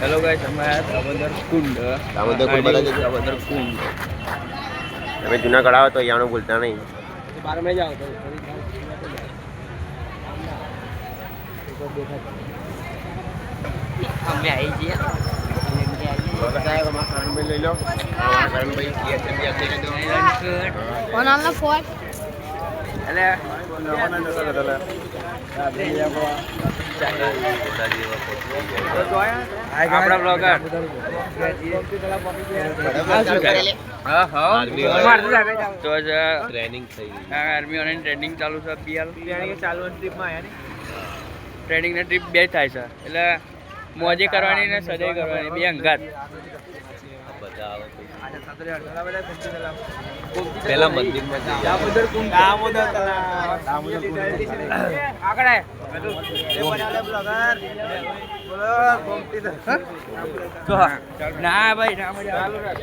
Hello guys, અમે આયા દામોદર કુંડ. દામોદર કુંડ તમે જુનાગઢ આવો તો અહીંયાનું ભૂલતા નહીં. બાર મે જાઓ તો અમે આવી ગયા. લઈ લો કોણ આલો ફોન એટલે આપણા બ્લોગર ટ્રેનિંગ થઈ ગઈ. આર્મીઓની ટ્રેનિંગ ચાલુ છે. ટ્રેનિંગ ને ટ્રીપ બે થાય છે, એટલે મોજે કરવાની ને સજાઈ કરવાની બે અંગાત. પેલા મંદિરમાં ના ભાઈ ના ચાલુ રાખ.